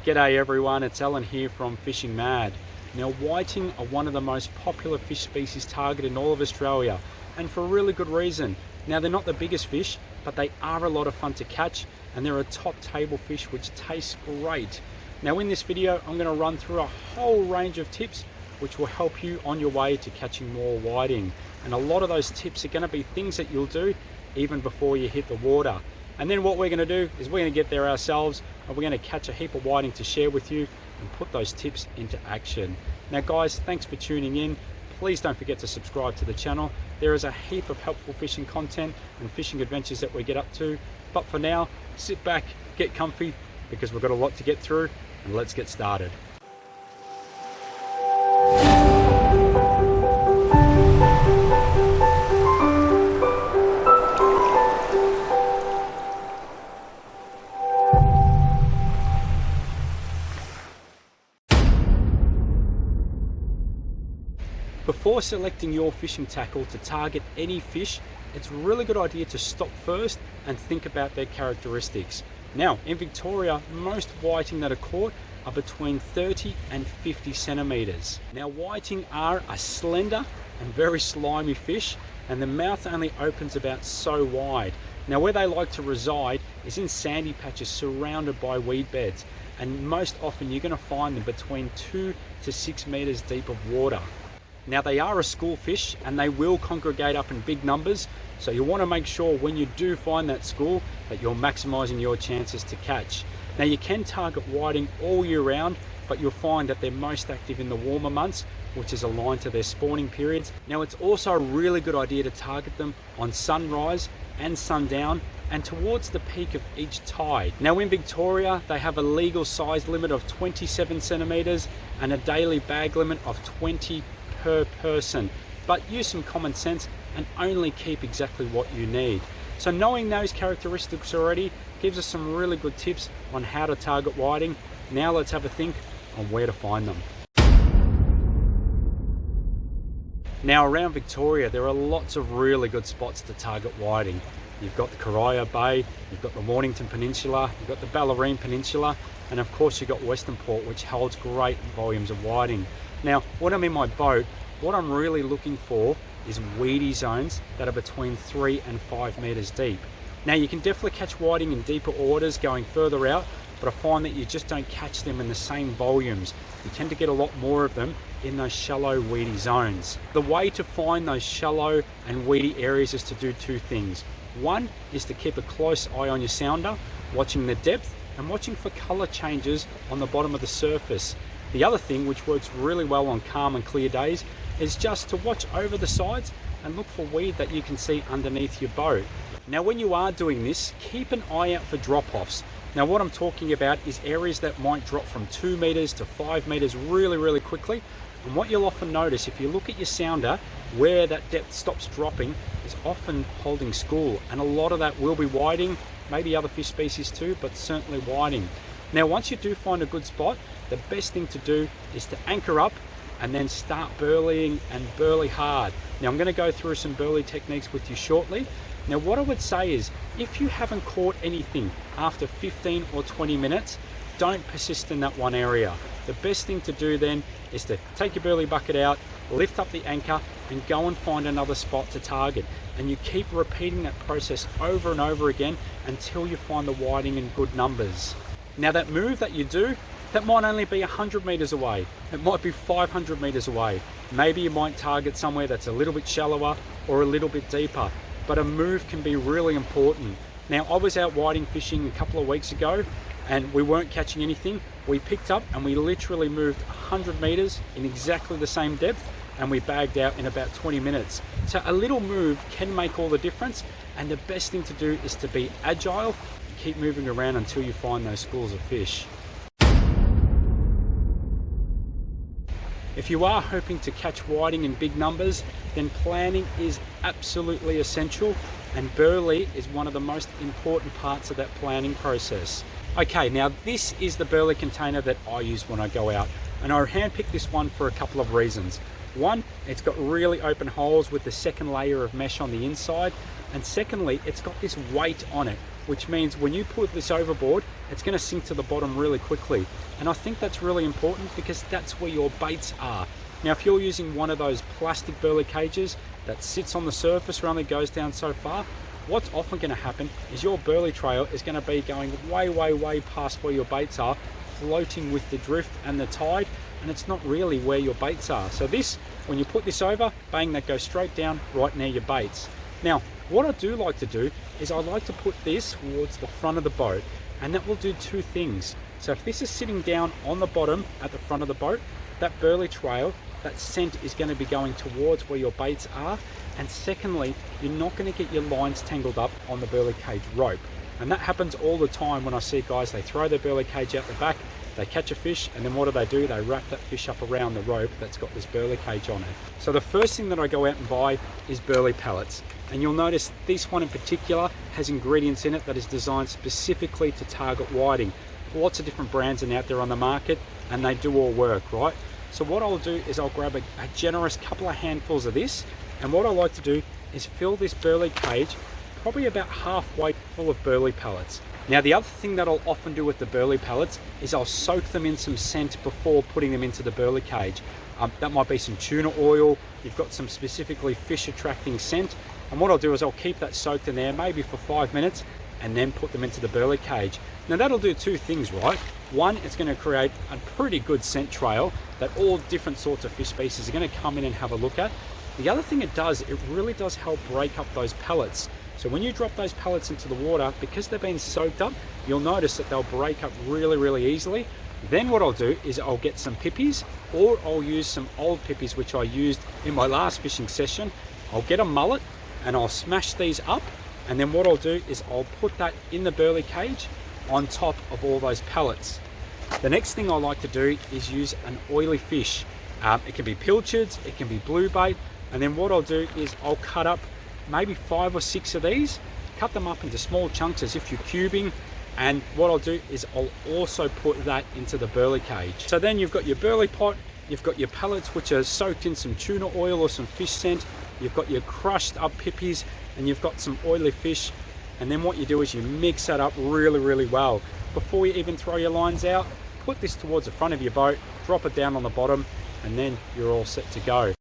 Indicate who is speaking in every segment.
Speaker 1: G'day everyone, it's Alan here from FishingMad. Now whiting are one of the most popular fish species targeted in all of Australia, and for a really good reason. Now they're not the biggest fish, but they are a lot of fun to catch, and they're a top table fish which tastes great. Now in this video I'm going to run through a whole range of tips which will help you on your way to catching more whiting. And a lot of those tips are going to be things that you'll do even before you hit the water. And then what we're going to do is we're going to get there ourselves, and we're going to catch a heap of whiting to share with you and put those tips into action. Now guys, thanks for tuning in. Please don't forget to subscribe to the channel. There is a heap of helpful fishing content and fishing adventures that we get up to. But for now, sit back, get comfy, because we've got a lot to get through, and let's get started. Before selecting your fishing tackle to target any fish, it's a really good idea to stop first and think about their characteristics. Now, in Victoria, most whiting that are caught are between 30 and 50 centimeters. Now, whiting are a slender and very slimy fish, and the mouth only opens about so wide. Now, where they like to reside is in sandy patches surrounded by weed beds, and most often you're going to find them between 2 to 6 meters deep of water. Now they are a school fish and they will congregate up in big numbers, so you want to make sure when you do find that school that you're maximizing your chances to catch. Now you can target whiting all year round, but you'll find that they're most active in the warmer months, which is aligned to their spawning periods. Now it's also a really good idea to target them on sunrise and sundown and towards the peak of each tide. Now in Victoria, they have a legal size limit of 27 centimeters and a daily bag limit of 20 per person, but use some common sense and only keep exactly what you need. So knowing those characteristics already gives us some really good tips on how to target whiting. Now let's have a think on where to find them. Now around Victoria there are lots of really good spots to target whiting. You've got the Corio Bay, you've got the Mornington Peninsula, you've got the Bellarine Peninsula, and of course you've got Western Port, which holds great volumes of whiting. Now, when I'm in my boat, what I'm really looking for is weedy zones that are between 3 and 5 meters deep. Now, you can definitely catch whiting in deeper waters going further out, but I find that you just don't catch them in the same volumes. You tend to get a lot more of them in those shallow, weedy zones. The way to find those shallow and weedy areas is to do two things. One is to keep a close eye on your sounder, watching the depth and watching for color changes on the bottom of the surface. The other thing, which works really well on calm and clear days, is just to watch over the sides and look for weed that you can see underneath your boat. Now when you are doing this, keep an eye out for drop-offs. Now what I'm talking about is areas that might drop from 2 meters to 5 meters really quickly. And what you'll often notice if you look at your sounder, where that depth stops dropping is often holding school, and a lot of that will be whiting, maybe other fish species too, but certainly whiting. Now once you do find a good spot, the best thing to do is to anchor up and then start burleying, and burley hard. Now I'm going to go through some burley techniques with you shortly. Now what I would say is, if you haven't caught anything after 15 or 20 minutes, don't persist in that one area. The best thing to do then is to take your burley bucket out, lift up the anchor and go and find another spot to target. And you keep repeating that process over and over again until you find the whiting in good numbers. Now that move that you do, that might only be 100 meters away. It might be 500 meters away. Maybe you might target somewhere that's a little bit shallower or a little bit deeper, but a move can be really important. Now I was out whiting fishing a couple of weeks ago and we weren't catching anything. We picked up and we literally moved 100 meters in exactly the same depth, and we bagged out in about 20 minutes. So a little move can make all the difference, and the best thing to do is to be agile and keep moving around until you find those schools of fish. If you are hoping to catch whiting in big numbers, then planning is absolutely essential, and burley is one of the most important parts of that planning process. Okay, now this is the burley container that I use when I go out, and I handpicked this one for a couple of reasons. One, it's got really open holes with the second layer of mesh on the inside, And secondly, it's got this weight on it, which means when you put this overboard, it's going to sink to the bottom really quickly. And I think that's really important because that's where your baits are. Now, if you're using one of those plastic burley cages that sits on the surface or only goes down so far, what's often going to happen is your burley trail is going to be going way past where your baits are, floating with the drift and the tide, and it's not really where your baits are. So this, when you put this over, bang, that goes straight down right near your baits. Now, what I do like to do is I like to put this towards the front of the boat, and that will do two things. So if this is sitting down on the bottom at the front of the boat, that burley trail, that scent is going to be going towards where your baits are. And secondly, you're not going to get your lines tangled up on the burley cage rope. And that happens all the time when I see guys, they throw their burley cage out the back, they catch a fish, and then what do? They wrap that fish up around the rope that's got this burley cage on it. So the first thing that I go out and buy is burley pellets. And you'll notice this one in particular has ingredients in it that is designed specifically to target whiting. Lots of different brands are out there on the market, and they do all work, right? So what I'll do is I'll grab a generous couple of handfuls of this, and what I like to do is fill this burley cage probably about halfway full of burley pellets. Now, the other thing that I'll often do with the burley pellets is I'll soak them in some scent before putting them into the burley cage. That might be some tuna oil, you've got some specifically fish attracting scent, and what I'll do is I'll keep that soaked in there maybe for 5 minutes and then put them into the burley cage. Now that'll do two things, right? One, it's going to create a pretty good scent trail that all different sorts of fish species are going to come in and have a look at. The other thing it does, it really does help break up those pellets. So when you drop those pellets into the water, because they've been soaked up, you'll notice that they'll break up really easily. Then what I'll do is I'll get some pippies, or I'll use some old pippies which I used in my last fishing session. I'll get a mullet and I'll smash these up, and then what I'll do is I'll put that in the burley cage on top of all those pellets. The next thing I like to do is use an oily fish. It can be pilchards, it can be blue bait, and then what I'll do is I'll cut up maybe 5 or 6 of these, cut them up into small chunks as if you're cubing, and what I'll do is I'll also put that into the burley cage. So then you've got your burley pot, you've got your pellets which are soaked in some tuna oil or some fish scent, you've got your crushed up pippies, and you've got some oily fish, and then what you do is you mix that up really well. Before you even throw your lines out, put this towards the front of your boat, drop it down on the bottom, and then you're all set to go.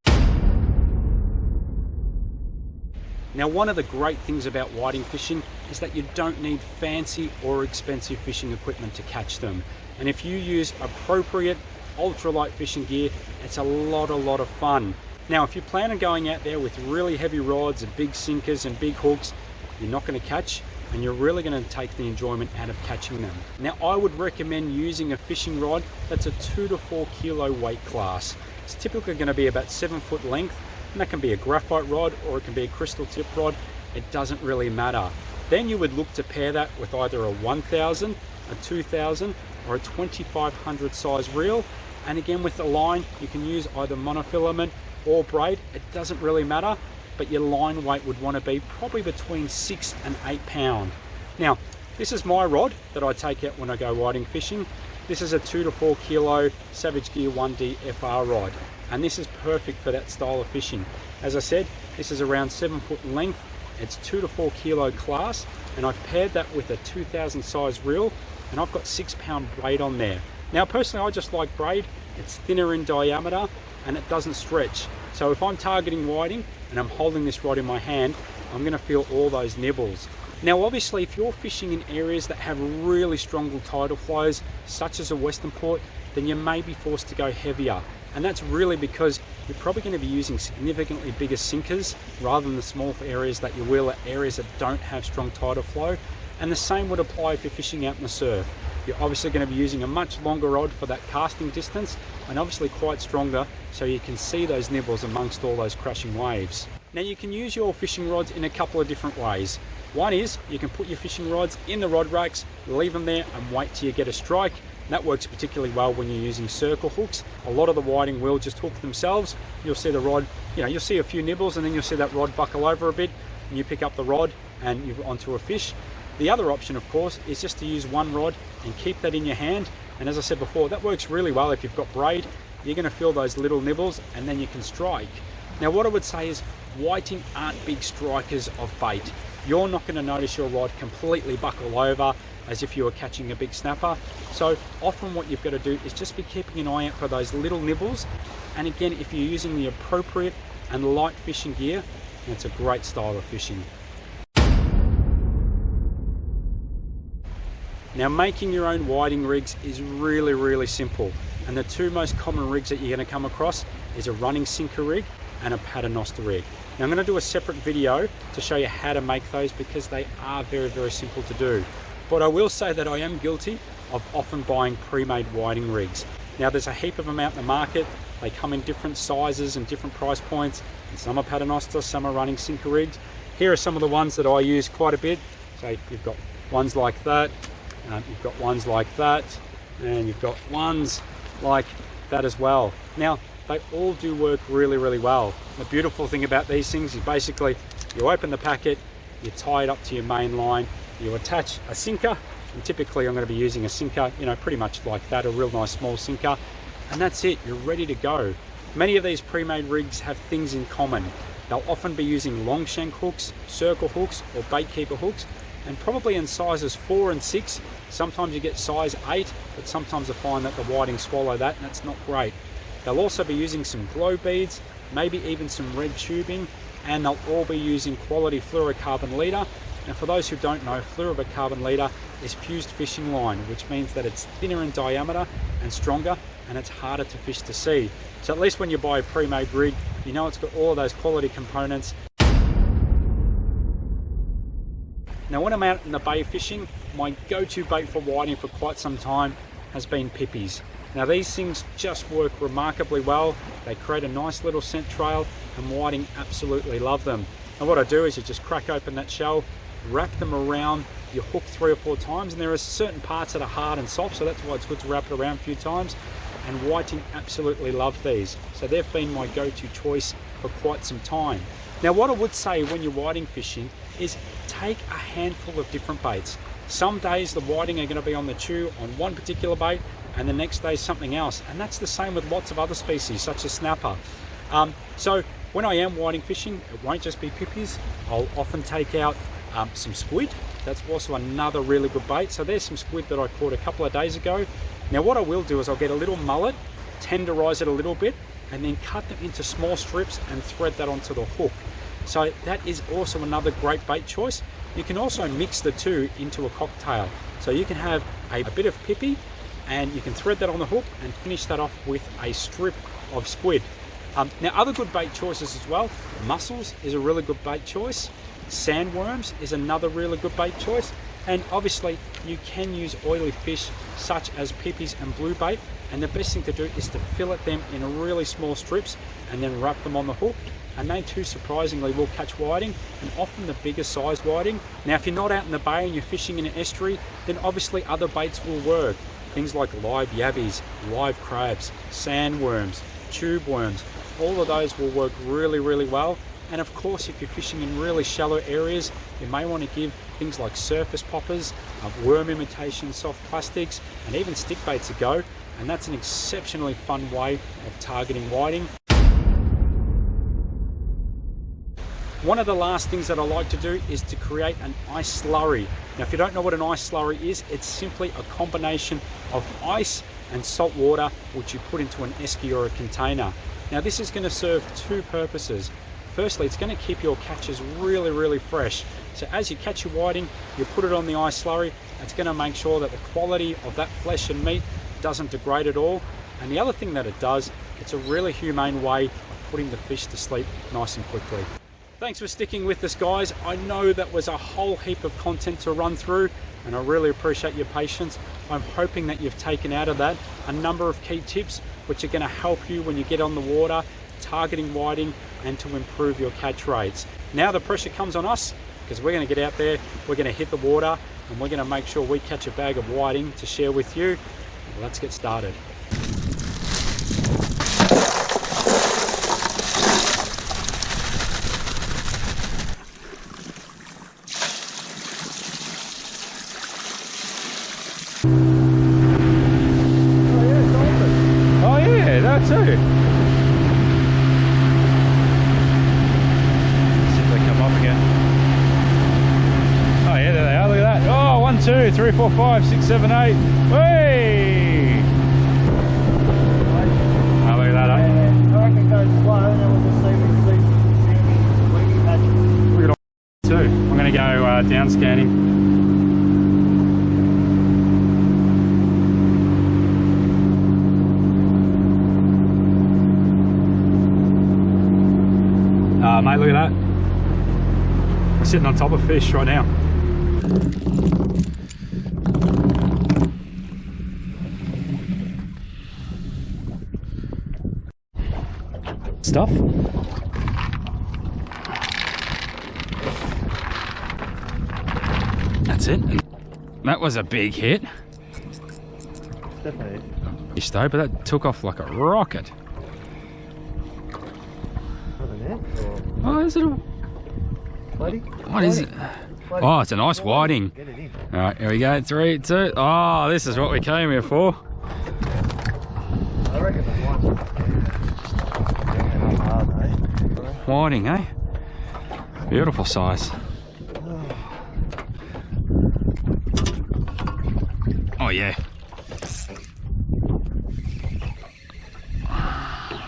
Speaker 1: Now, one of the great things about whiting fishing is that you don't need fancy or expensive fishing equipment to catch them. And if you use appropriate ultralight fishing gear, it's a lot of fun. Now, if you plan on going out there with really heavy rods and big sinkers and big hooks, you're not going to catch, and you're really going to take the enjoyment out of catching them. Now, I would recommend using a fishing rod that's a 2 to 4 kilo weight class. It's typically going to be about 7 foot length, and that can be a graphite rod or it can be a crystal tip rod. It doesn't really matter. Then you would look to pair that with either a 1000, a 2000 or a 2500 size reel. And again, with the line, you can use either monofilament or braid. It doesn't really matter, but your line weight would want to be probably between 6 and 8 pounds. Now, this is my rod that I take out when I go whiting fishing. This is a 2 to 4 kilo Savage Gear 1D FR rod, and this is perfect for that style of fishing. As I said, this is around 7 foot length, it's 2 to 4 kilo class, and I've paired that with a 2000 size reel, and I've got 6 pound braid on there. Now personally, I just like braid. It's thinner in diameter and it doesn't stretch. So if I'm targeting whiting and I'm holding this rod in my hand, I'm going to feel all those nibbles. Now obviously, if you're fishing in areas that have really strong tidal flows, such as a Western Port, then you may be forced to go heavier. And that's really because you're probably going to be using significantly bigger sinkers rather than the small areas that you will at areas that don't have strong tidal flow. And the same would apply if you're fishing out in the surf. You're obviously going to be using a much longer rod for that casting distance, and obviously quite stronger, so you can see those nibbles amongst all those crashing waves. Now you can use your fishing rods in a couple of different ways. One is you can put your fishing rods in the rod racks, leave them there and wait till you get a strike. That works particularly well when you're using circle hooks. A lot of the whiting will just hook themselves. You'll see the rod, you'll see a few nibbles, and then you'll see that rod buckle over a bit, and you pick up the rod and you're onto a fish. The other option, of course, is just to use one rod and keep that in your hand. And as I said before, that works really well if you've got braid. You're going to feel those little nibbles and then you can strike. Now what I would say is whiting aren't big strikers of bait. You're not going to notice your rod completely buckle over as if you were catching a big snapper. So often what you've got to do is just be keeping an eye out for those little nibbles. And again, if you're using the appropriate and light fishing gear, it's a great style of fishing. Now, making your own whiting rigs is really simple. And the two most common rigs that you're going to come across is a running sinker rig and a paternoster rig. Now I'm going to do a separate video to show you how to make those because they are very simple to do. But I will say that I am guilty of often buying pre-made whiting rigs. Now there's a heap of them out in the market. They come in different sizes and different price points. And some are paternoster, some are running sinker rigs. Here are some of the ones that I use quite a bit. So you've got ones like that, you've got ones like that, and you've got ones like that as well. Now they all do work really well. The beautiful thing about these things is basically you open the packet, you tie it up to your main line, you attach a sinker, and typically I'm going to be using a sinker, you know, pretty much like that, a real nice small sinker, and that's it, you're ready to go. Many of these pre-made rigs have things in common. They'll often be using long shank hooks, circle hooks, or bait keeper hooks, and probably in sizes 4 and 6. Sometimes you get size 8, but sometimes I find that the whiting swallow that, and that's not great. They'll also be using some glow beads, maybe even some red tubing, and they'll all be using quality fluorocarbon leader. And for those who don't know, fluorocarbon leader is fused fishing line, which means that it's thinner in diameter and stronger, and it's harder to fish to sea. So at least when you buy a pre-made rig, you know it's got all of those quality components. Now when I'm out in the bay fishing, my go-to bait for whiting for quite some time has been pippies. Now these things just work remarkably well. They create a nice little scent trail, and whiting absolutely love them. And what I do is you just crack open that shell, wrap them around your hook 3 or 4 times, and there are certain parts that are hard and soft, so that's why it's good to wrap it around a few times. And whiting absolutely love these. So they've been my go-to choice for quite some time. Now what I would say when you're whiting fishing is take a handful of different baits. Some days the whiting are going to be on the chew on one particular bait, and the next day something else, and that's the same with lots of other species such as snapper. So when I am whiting fishing, it won't just be pippies. I'll often take out some squid. That's also another really good bait. So there's some squid that I caught a couple of days ago. Now what I will do is I'll get a little mullet, tenderize it a little bit, and then cut them into small strips and thread that onto the hook. So that is also another great bait choice. You can also mix the two into a cocktail. So you can have a bit of pippy, and you can thread that on the hook and finish that off with a strip of squid. Now other good bait choices as well. Mussels is a really good bait choice. Sandworms is another really good bait choice. And obviously you can use oily fish such as pippies and blue bait, and the best thing to do is to fillet them in really small strips and then wrap them on the hook, and they too surprisingly will catch whiting, and often the bigger sized whiting. Now if you're not out in the bay and you're fishing in an estuary, then obviously other baits will work. Things like live yabbies, live crabs, sandworms, tube worms, all of those will work really well. And of course, if you're fishing in really shallow areas, you may want to give things like surface poppers, worm imitation soft plastics, and even stick baits a go. And that's an exceptionally fun way of targeting whiting. One of the last things that I like to do is to create an ice slurry. Now if you don't know what an ice slurry is, it's simply a combination of ice and salt water which you put into an esky or a container. Now this is going to serve two purposes. Firstly, it's going to keep your catches really fresh. So as you catch your whiting, you put it on the ice slurry. It's going to make sure that the quality of that flesh and meat doesn't degrade at all. And the other thing that it does, it's a really humane way of putting the fish to sleep nice and quickly. Thanks for sticking with us, guys. I know that was a whole heap of content to run through, and I really appreciate your patience. I'm hoping that you've taken out of that a number of key tips which are going to help you when you get on the water, targeting whiting, and to improve your catch rates. Now the pressure comes on us, because we're going to get out there, we're going to hit the water, and we're going to make sure we catch a bag of whiting to share with you. Let's get started. Oh yeah, that's it. 3, 4, 5, 6, 7, 8. Hey! Oh, look at that, eh?
Speaker 2: I reckon go slow and then we'll just see any patches.
Speaker 1: Look at all too. I'm going to go down scanning. Mate, look at that. We're sitting on top of fish right now. Stuff. That's it. That was a big hit.
Speaker 2: Definitely.
Speaker 1: Fish though, but that took off like a rocket. Oh, is it a... What is it? Oh, it's a nice whiting. All right, here we go. 3, 2. Oh, this is what we came here for.
Speaker 2: I reckon that's one.
Speaker 1: Whiting, eh? Beautiful size. Oh, yeah.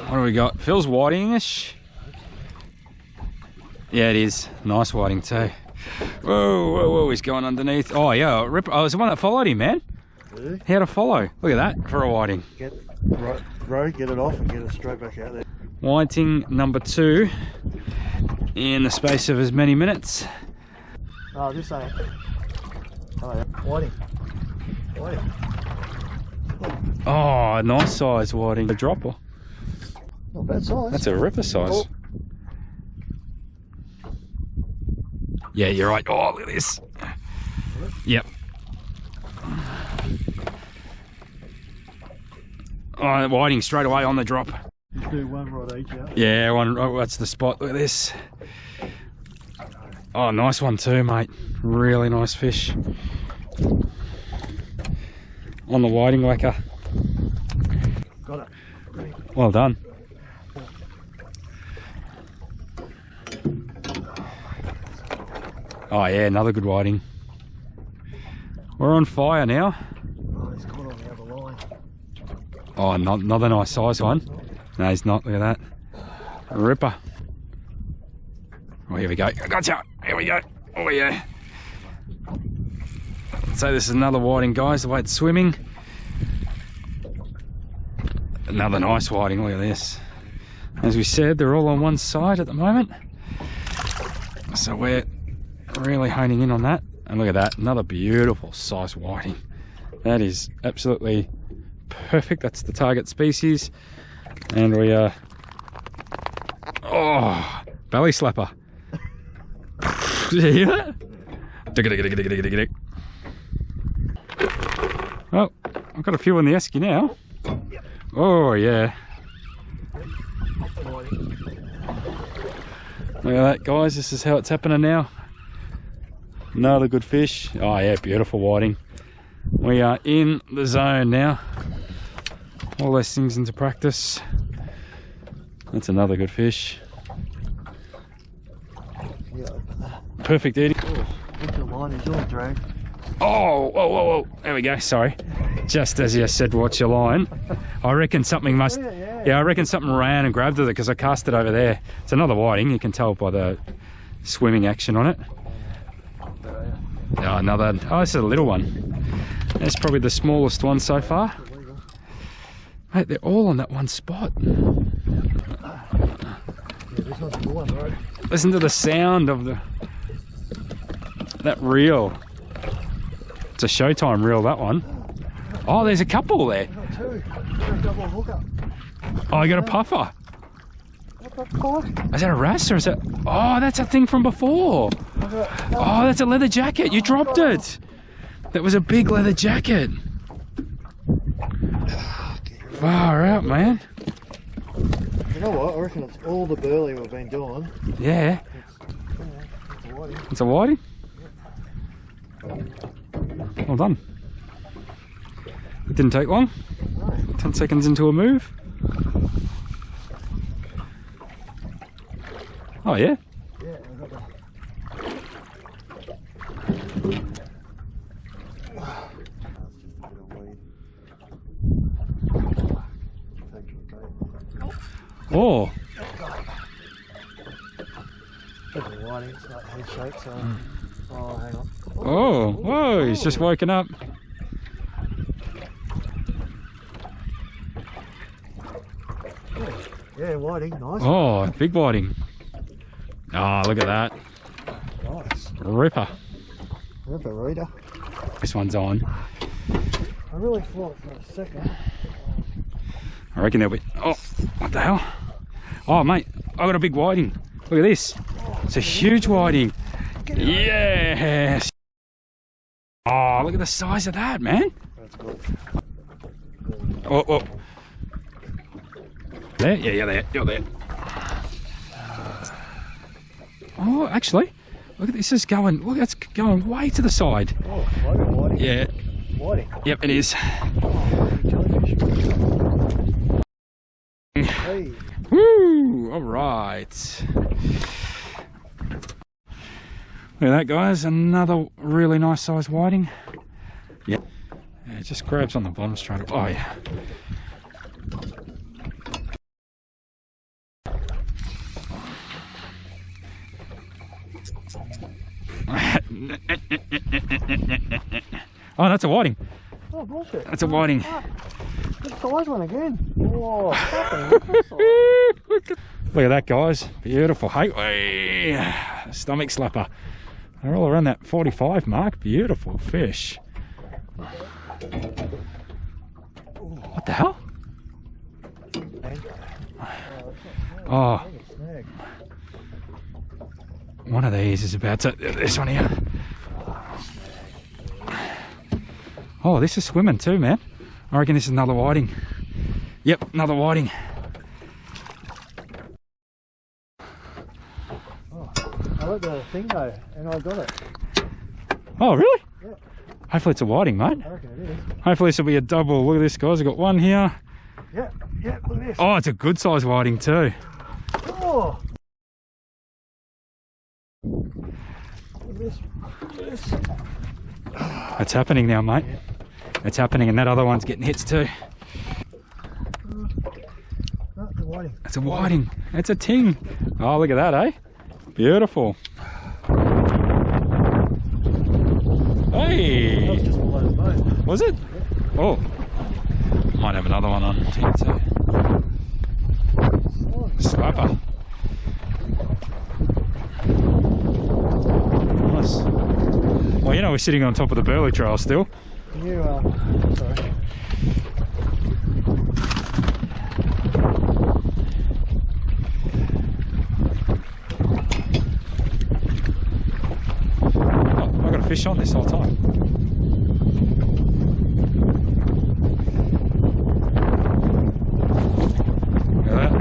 Speaker 1: What do we got? Feels whiting-ish. Yeah, it is. Nice whiting too. Whoa, whoa, whoa, he's going underneath. Oh, yeah. Rip. Oh, it was the one that followed him, man.
Speaker 2: Really?
Speaker 1: He had to follow. Look at that for a whiting.
Speaker 2: Get it off and get it straight back out there.
Speaker 1: Whiting number 2 in the space of as many minutes.
Speaker 2: Oh, this ain't. Oh, yeah. Whiting. Whiting.
Speaker 1: Oh, nice size whiting. A dropper.
Speaker 2: Not bad size.
Speaker 1: That's a ripper size.
Speaker 2: Oh.
Speaker 1: Yeah, you're right. Oh, look at this. Yep. Oh, whiting straight away on the drop.
Speaker 2: Just do one rod each out.
Speaker 1: Yeah, one. Oh, that's the spot. Look at this. Oh, nice one too, mate. Really nice fish. On the whiting whacker.
Speaker 2: Got it.
Speaker 1: Well done. Oh yeah, another good whiting. We're on fire now.
Speaker 2: Oh, he's caught on the other line.
Speaker 1: Oh, another nice size one. No, he's not. Look at that. A ripper. Oh, here we go. Gotcha. Here we go. Oh yeah. So this is another whiting, guys. The way it's swimming. Another nice whiting. Look at this. As we said, they're all on one side at the moment. So we're really honing in on that. And look at that, another beautiful size whiting. That is absolutely perfect. That's the target species. And we are, oh, belly slapper. Yeah. Well, I've got a few in the esky now. Oh yeah. Look at that, guys. This is how it's happening now. Another good fish. Oh yeah, beautiful whiting. We are in the zone now. All those things into practice. That's another good fish. Perfect eating. Oh, whoa, whoa, whoa. There we go, sorry. Just as you said, watch your line. I reckon something must... Yeah, I reckon something ran and grabbed it because I cast it over there. It's another whiting, you can tell by the swimming action on it. Oh, another... Oh, this is a little one. That's probably the smallest one so far. Mate, they're all on that one spot. Listen to the sound of the... that reel. It's a Showtime reel, that one. Oh, there's a couple there. Oh, I got a puffer. Is that a wrasse or is that... Oh, that's a thing from before. Oh, that's a leather jacket. You dropped it. That was a big leather jacket. Far out, man.
Speaker 2: You know what? I reckon it's all the burley we've been doing.
Speaker 1: Yeah. It's a whiting? Well done. It didn't take long. 10 seconds into a move. Oh yeah?
Speaker 2: Yeah, I got
Speaker 1: Oh.
Speaker 2: Bit of a whiting, it's like head shaped, so. Oh, hang on.
Speaker 1: Oh, whoa, he's just woken up.
Speaker 2: Yeah, whiting, nice.
Speaker 1: Oh, big whiting. Oh, look at that.
Speaker 2: Nice.
Speaker 1: Ripper.
Speaker 2: Ripper reader.
Speaker 1: This one's on.
Speaker 2: I really thought for a second.
Speaker 1: I reckon there'll be... Oh, what the hell? Oh, mate, I got a big whiting. Look at this. It's a huge whiting. Yes. Oh, look at the size of that, man.
Speaker 2: That's good.
Speaker 1: Oh, oh. There? Yeah, you're there. You're there. Oh, actually, look at this. Is going. Look, that's going way to the side.
Speaker 2: Oh, whiting.
Speaker 1: Yeah.
Speaker 2: Whiting.
Speaker 1: Yep, it is.
Speaker 2: Hey.
Speaker 1: Woo! All right. Look at that, guys. Another really nice size whiting. Yep. Yeah, it just grabs on the bottom straight up. Oh, yeah. Oh, that's a whiting.
Speaker 2: Oh, bullshit.
Speaker 1: That's a whiting.
Speaker 2: Good size one again. Oh,
Speaker 1: Look at that, guys. Beautiful. Hey, stomach slapper. They're all around that 45 mark. Beautiful fish. What the hell? Oh, one of these is about to... This one here. Oh, this is swimming too, man. I reckon this is another whiting. Yep, another whiting.
Speaker 2: Oh, I let the thing go and I got it.
Speaker 1: Oh, really?
Speaker 2: Yeah.
Speaker 1: Hopefully it's a whiting, mate.
Speaker 2: I reckon it is.
Speaker 1: Hopefully this will be a double. Look at this, guys. I've got one here.
Speaker 2: Yeah, look at this.
Speaker 1: Oh, it's a good size whiting too.
Speaker 2: Oh. Look at this. Look at this.
Speaker 1: It's happening now, mate.
Speaker 2: Yeah.
Speaker 1: It's happening, and that other one's getting hits too.
Speaker 2: No, it's a whiting.
Speaker 1: It's a whiting. It's a ting. Oh, look at that, eh? Beautiful. Hey!
Speaker 2: That was just below the boat.
Speaker 1: Was it?
Speaker 2: Yeah.
Speaker 1: Oh. Might have another one on ting too. Slapper. Nice. Well, you know we're sitting on top of the Burley Trail still.
Speaker 2: Can you, sorry.
Speaker 1: Oh, I've got a fish on this whole time. Look at that.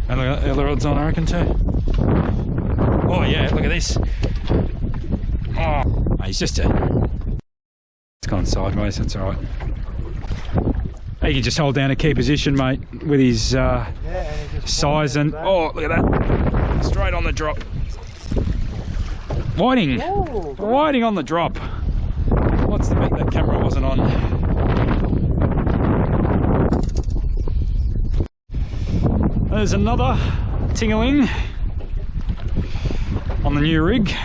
Speaker 1: And look at the other rods on, I reckon, too. Oh, yeah, look at this. Oh, he's just a... It's gone sideways, that's alright. He can just hold down a key position, mate, with his
Speaker 2: Yeah, and it just
Speaker 1: size and... Oh, look at that. Straight on the drop. Whiting.
Speaker 2: Oh,
Speaker 1: Whiting on the drop. What's the bit that camera wasn't on? There's another tingling on the new rig.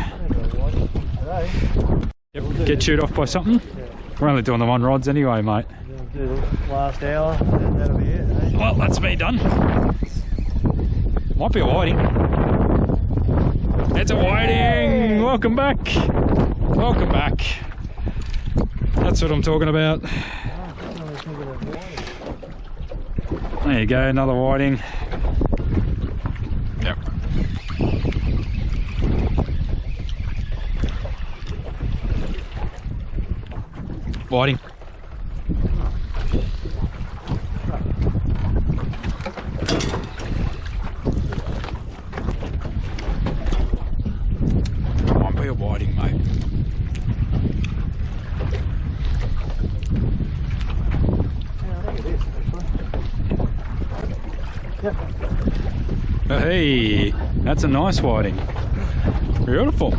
Speaker 1: Yep, get chewed off by something.
Speaker 2: Yeah.
Speaker 1: We're only doing the one rods anyway, mate.
Speaker 2: We'll do the last hour and that'll be it, eh?
Speaker 1: Well, that's me done. Might be a whiting. It's a whiting! Welcome back. Welcome back. That's what I'm talking about. There you go, another whiting. Yep. Whiting. Might be a whiting, mate.
Speaker 2: Yeah, I think it is, actually. Yep.
Speaker 1: Hey, that's a nice whiting. Beautiful.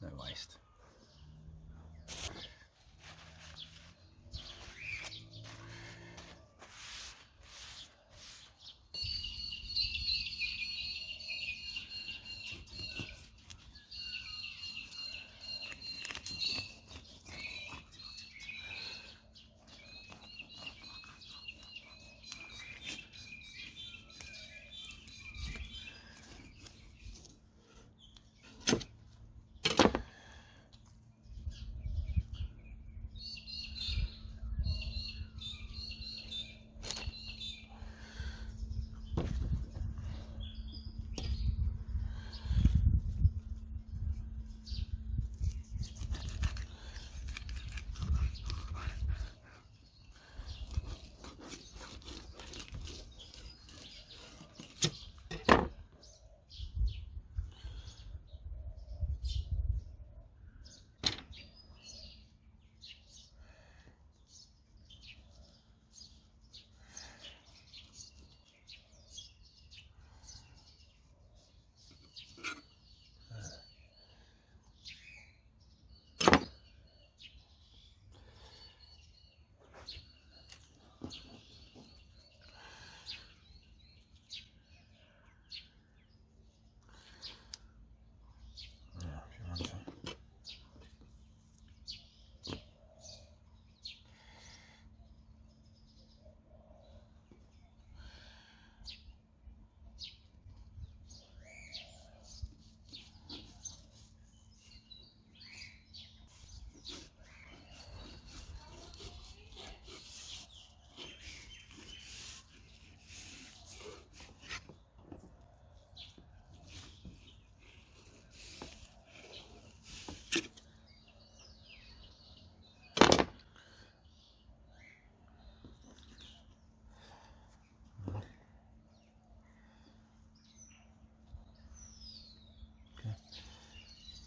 Speaker 3: No waste.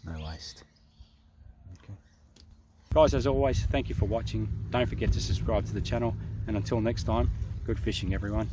Speaker 3: No waste. Okay.
Speaker 1: Guys, as always, thank you for watching. Don't forget to subscribe to the channel, and until next time, good fishing everyone.